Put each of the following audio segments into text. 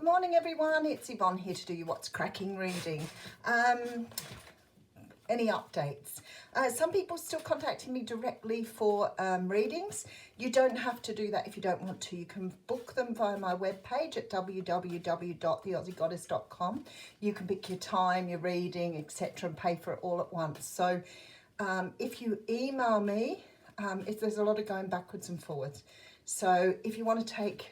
morning everyone, it's Yvonne here to do you What's Cracking reading. Any updates? Some people still contacting me directly for readings. You don't have to do that if you don't want to. You can book them via my webpage at www.theaussiegoddess.com. You can pick your time, your reading, etc. and pay for it all at once. So if you email me, there's a lot of going backwards and forwards. So if you want to take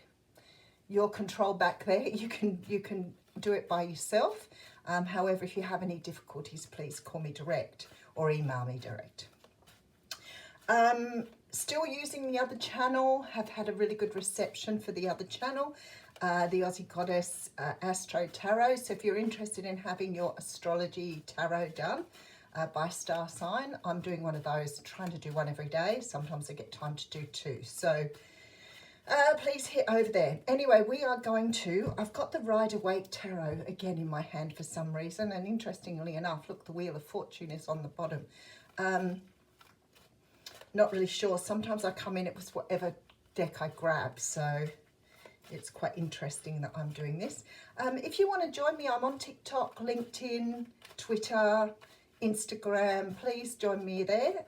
your control back there, you can do it by yourself. However, if you have any difficulties, please call me direct or email me direct. Still using the other channel, have had a really good reception for the other channel, the Aussie Goddess Astro Tarot. So if you're interested in having your astrology tarot done by star sign, I'm doing one of those, trying to do one every day. Sometimes I get time to do two. So please hit over there. Anyway, we are going to, I've got the Rider-Waite Tarot again in my hand for some reason, and interestingly enough, look, the Wheel of Fortune is on the bottom. Not really sure. Sometimes I come in, it was whatever deck I grab, so it's quite interesting that I'm doing this. If you want to join me, I'm on TikTok, LinkedIn, Twitter, Instagram. Please join me there.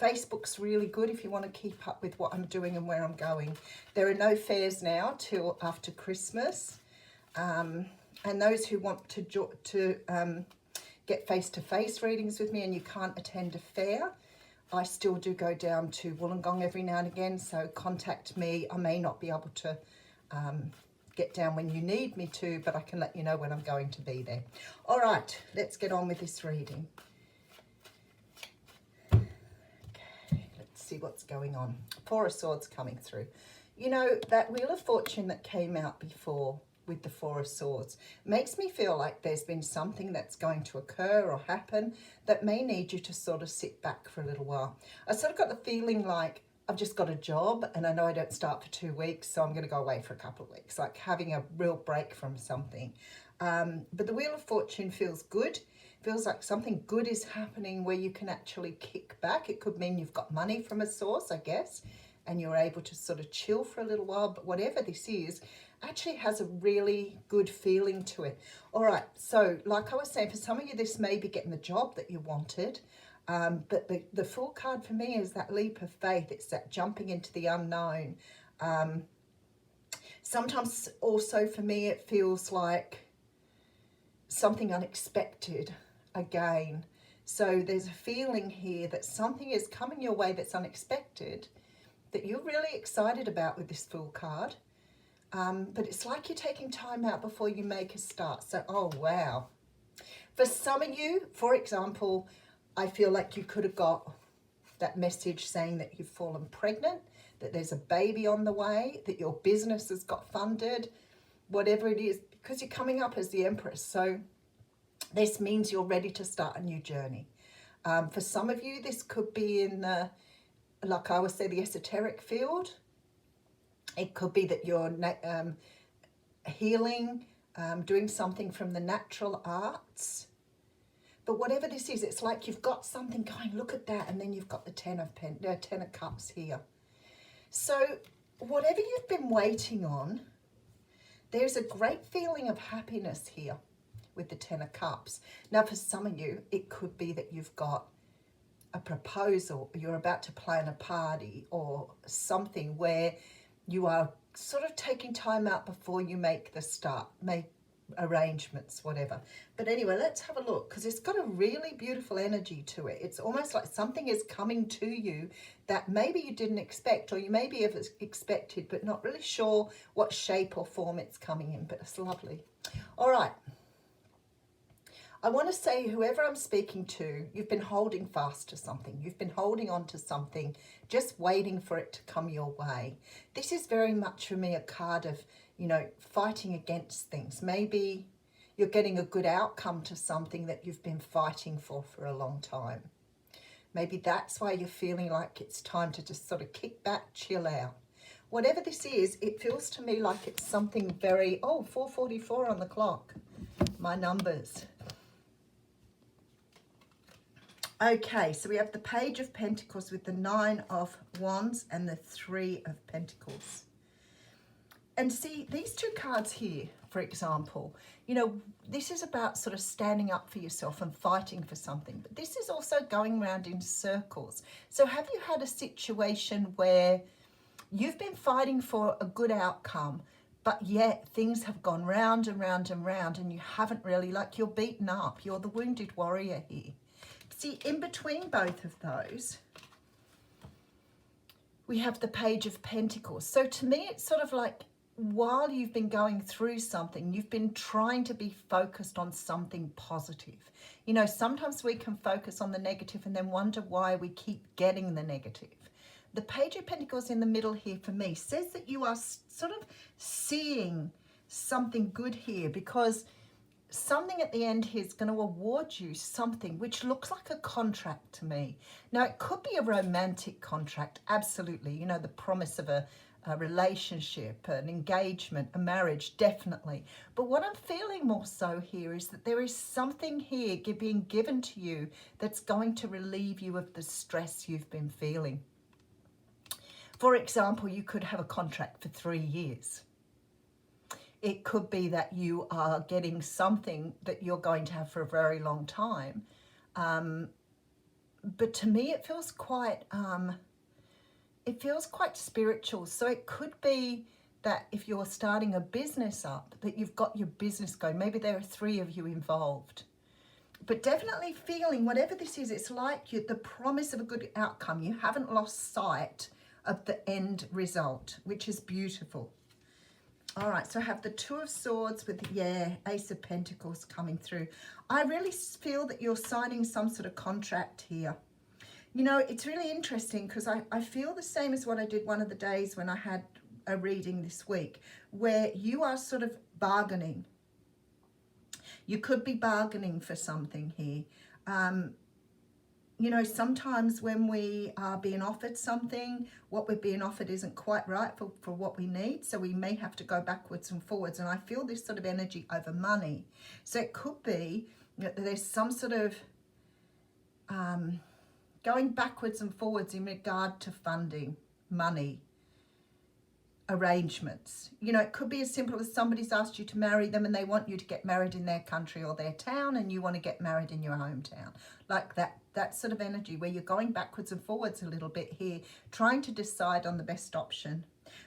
Facebook's really good if you want to keep up with what I'm doing and where I'm going. There are no fairs now till after Christmas. And those who want to get face-to-face readings with me and you can't attend a fair, I still do go down to Wollongong every now and again, so contact me. I may not be able to get down when you need me to, but I can let you know when I'm going to be there. All right, let's get on with this reading. See what's going on. Four of Swords coming through. You know, that Wheel of Fortune that came out before with the Four of Swords makes me feel like there's been something that's going to occur or happen that may need you to sort of sit back for a little while. I sort of got the feeling like I've just got a job and I know I don't start for 2 weeks, so I'm going to go away for a couple of weeks, like having a real break from something. But the Wheel of Fortune feels good. Feels like something good is happening where you can actually kick back. It could mean you've got money from a source, I guess, and you're able to sort of chill for a little while. But whatever this is, actually has a really good feeling to it. All right, so like I was saying, for some of you, this may be getting the job that you wanted. But the Fool card for me is that leap of faith. It's that jumping into the unknown. Sometimes also for me, it feels like something unexpected again. So there's a feeling here that something is coming your way that's unexpected, that you're really excited about with this Fool card. But it's like you're taking time out before you make a start. So, oh, wow. For some of you, for example, I feel like you could have got that message saying that you've fallen pregnant, that there's a baby on the way, that your business has got funded, whatever it is, because you're coming up as the Empress. So this means you're ready to start a new journey. For some of you, this could be in the, like I would say, the esoteric field. It could be that you're healing, doing something from the natural arts. But whatever this is, it's like you've got something going, look at that, and then you've got the Ten of Cups here. So whatever you've been waiting on, there's a great feeling of happiness here with the Ten of Cups. Now, for some of you, it could be that you've got a proposal, you're about to plan a party or something where you are sort of taking time out before you make the start, make arrangements, whatever. But anyway, let's have a look, because it's got a really beautiful energy to it. It's almost like something is coming to you that maybe you didn't expect, or you maybe have expected, but not really sure what shape or form it's coming in, but it's lovely. All right. I want to say, whoever I'm speaking to, you've been holding fast to something. You've been holding on to something, just waiting for it to come your way. This is very much for me a card of, you know, fighting against things. Maybe you're getting a good outcome to something that you've been fighting for a long time. Maybe that's why you're feeling like it's time to just sort of kick back, chill out. Whatever this is, it feels to me like it's something very, 4:44 on the clock, my numbers. Okay, so we have the Page of Pentacles with the 9 of Wands and the 3 of Pentacles. And see, these two cards here, for example, you know, this is about sort of standing up for yourself and fighting for something. But this is also going around in circles. So have you had a situation where you've been fighting for a good outcome, but yet things have gone round and round and round and you haven't really, like you're beaten up, you're the wounded warrior here. See, in between both of those, we have the Page of Pentacles. So to me, it's sort of like while you've been going through something, you've been trying to be focused on something positive. You know, sometimes we can focus on the negative and then wonder why we keep getting the negative. The Page of Pentacles in the middle here for me says that you are sort of seeing something good here, because something at the end here is going to award you something which looks like a contract to me. Now, it could be a romantic contract, absolutely. You know, the promise of a relationship, an engagement, a marriage, definitely. But what I'm feeling more so here is that there is something here being given to you that's going to relieve you of the stress you've been feeling. For example, you could have a contract for 3 years. It could be that you are getting something that you're going to have for a very long time. But to me, it feels quite spiritual. So it could be that if you're starting a business up, that you've got your business going. Maybe there are 3 of you involved. But definitely feeling, whatever this is, it's like the promise of a good outcome. You haven't lost sight of the end result, which is beautiful. All right, so I have the Two of Swords with, Ace of Pentacles coming through. I really feel that you're signing some sort of contract here. You know, it's really interesting because I feel the same as what I did one of the days when I had a reading this week, where you are sort of bargaining. You could be bargaining for something here. You know, sometimes when we are being offered something, what we're being offered isn't quite right for what we need. So we may have to go backwards and forwards. And I feel this sort of energy over money. So it could be that there's some sort of going backwards and forwards in regard to funding, money, arrangements. You know, it could be as simple as somebody's asked you to marry them and they want you to get married in their country or their town, and you want to get married in your hometown. Like that sort of energy where you're going backwards and forwards a little bit here, trying to decide on the best option.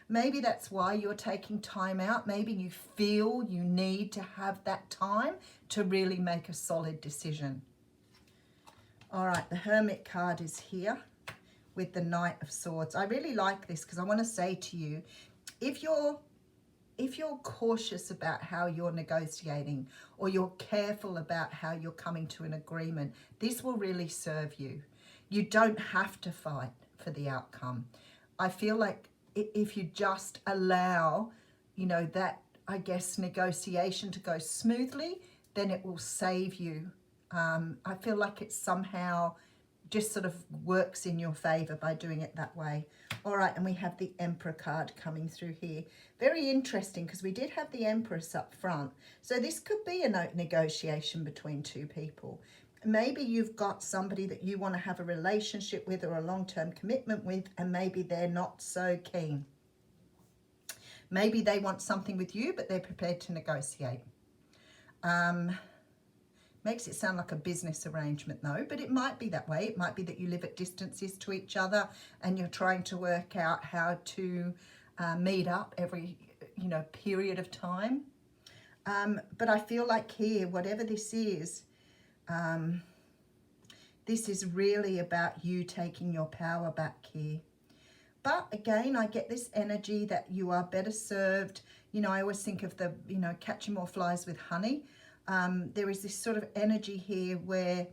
Maybe that's why you're taking time out. Maybe you feel you need to have that time to really make a solid decision. All right, the Hermit card is here with the Knight of Swords. I really like this because I want to say to you, if you're cautious about how you're negotiating, or you're careful about how you're coming to an agreement, this will really serve you. You don't have to fight for the outcome. I feel like if you just allow, you know, that, I guess, negotiation to go smoothly, then it will save you. I feel like it somehow just sort of works in your favor by doing it that way. All right, and we have the Emperor card coming through here. Very interesting, because we did have the Empress up front. So this could be a negotiation between 2 people. Maybe you've got somebody that you want to have a relationship with or a long-term commitment with, and maybe they're not so keen. Maybe they want something with you, but they're prepared to negotiate. Makes it sound like a business arrangement though, but it might be that way. It might be that you live at distances to each other and you're trying to work out how to meet up every, you know, period of time. But I feel like here, whatever this is really about you taking your power back here. But again, I get this energy that you are better served. You know, I always think of the, you know, catching more flies with honey. There is this sort of energy here where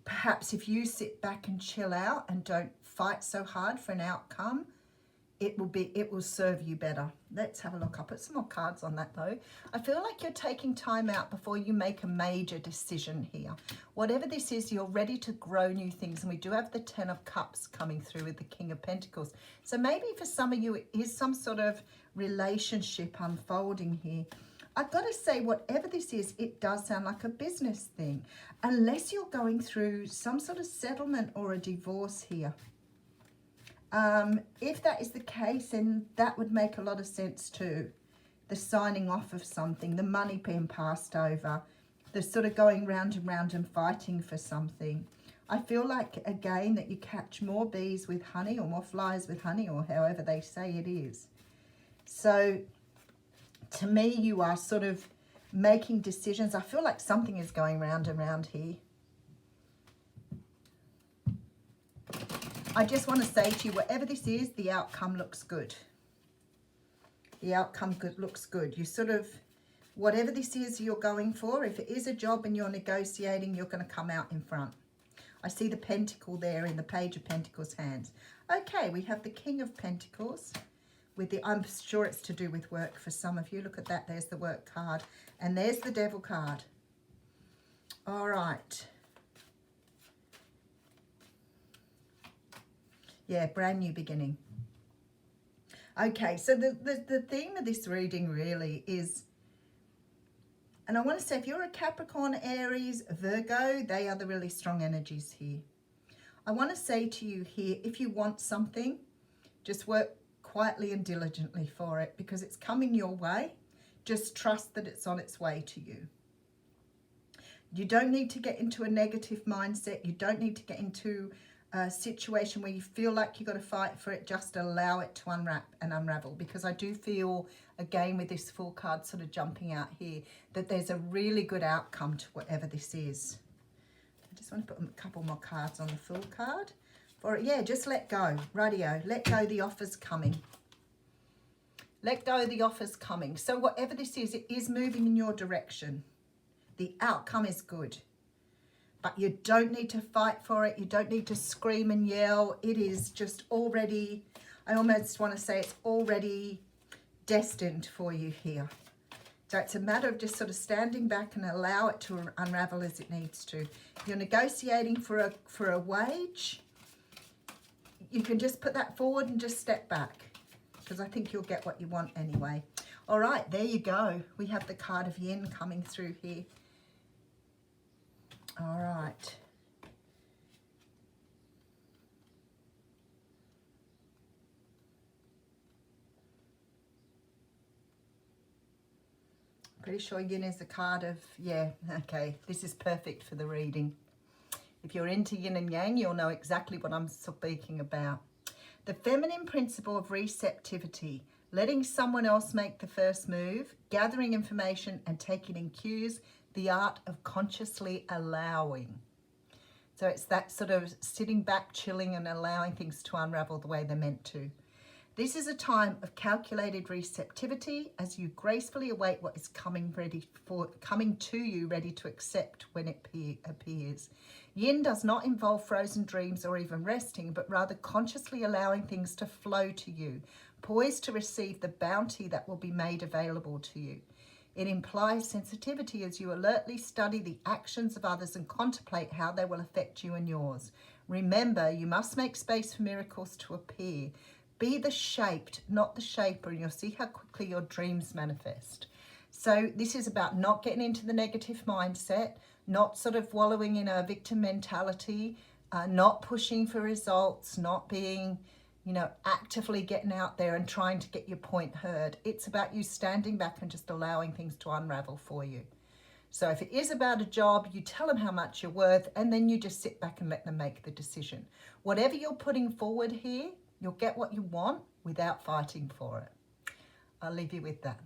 perhaps if you sit back and chill out and don't fight so hard for an outcome, it will serve you better. Let's have a look. I'll put some more cards on that though. I feel like you're taking time out before you make a major decision here. Whatever this is, you're ready to grow new things. And we do have the 10 of Cups coming through with the King of Pentacles. So maybe for some of you, it is some sort of relationship unfolding here. I've got to say, whatever this is, it does sound like a business thing, unless you're going through some sort of settlement or a divorce here. If that is the case, then that would make a lot of sense too. The signing off of something, the money being passed over, the sort of going round and round and fighting for something. I feel like, again, that you catch more bees with honey or more flies with honey, or however they say it is. So to me, you are sort of making decisions. I feel like something is going round and round here. I just want to say to you, whatever this is, the outcome looks good. The outcome looks good. You sort of, whatever this is you're going for, if it is a job and you're negotiating, you're going to come out in front. I see the pentacle there in the Page of Pentacles hands. Okay, we have the King of Pentacles. With the, I'm sure it's to do with work for some of you. Look at that. There's the work card. And there's the Devil card. All right. Yeah, brand new beginning. Okay, so the theme of this reading really is, and I want to say, if you're a Capricorn, Aries, Virgo, they are the really strong energies here. I want to say to you here, if you want something, just work quietly and diligently for it, because it's coming your way. Just trust that it's on its way to you. You don't need to get into a negative mindset. You don't need to get into a situation where you feel like you've got to fight for it. Just allow it to unwrap and unravel, because I do feel, again, with this Fool card sort of jumping out here, that there's a really good outcome to whatever this is. I just want to put a couple more cards on the Fool card. For it, yeah, just let go. Radio, let go, the offer's coming. Let go, the offer's coming. So whatever this is, it is moving in your direction. The outcome is good. But you don't need to fight for it. You don't need to scream and yell. It is just already, I almost want to say it's already destined for you here. So it's a matter of just sort of standing back and allow it to unravel as it needs to. If you're negotiating for a wage, you can just put that forward and just step back, because I think you'll get what you want anyway. All right, there you go. We have the card of Yin coming through here. All right. Pretty sure Yin is the card of, yeah, okay. This is perfect for the reading. If you're into Yin and Yang, you'll know exactly what I'm speaking about. The feminine principle of receptivity, letting someone else make the first move, gathering information and taking in cues, the art of consciously allowing. So it's that sort of sitting back, chilling and allowing things to unravel the way they're meant to. This is a time of calculated receptivity as you gracefully await what is coming to you, ready to accept when it appears. Yin does not involve frozen dreams or even resting, but rather consciously allowing things to flow to you, poised to receive the bounty that will be made available to you. It implies sensitivity as you alertly study the actions of others and contemplate how they will affect you and yours. Remember, you must make space for miracles to appear. Be the shaped, not the shaper, and you'll see how quickly your dreams manifest. So this is about not getting into the negative mindset, not sort of wallowing in a victim mentality, not pushing for results, not being, you know, actively getting out there and trying to get your point heard. It's about you standing back and just allowing things to unravel for you. So if it is about a job, you tell them how much you're worth, and then you just sit back and let them make the decision. Whatever you're putting forward here, you'll get what you want without fighting for it. I'll leave you with that.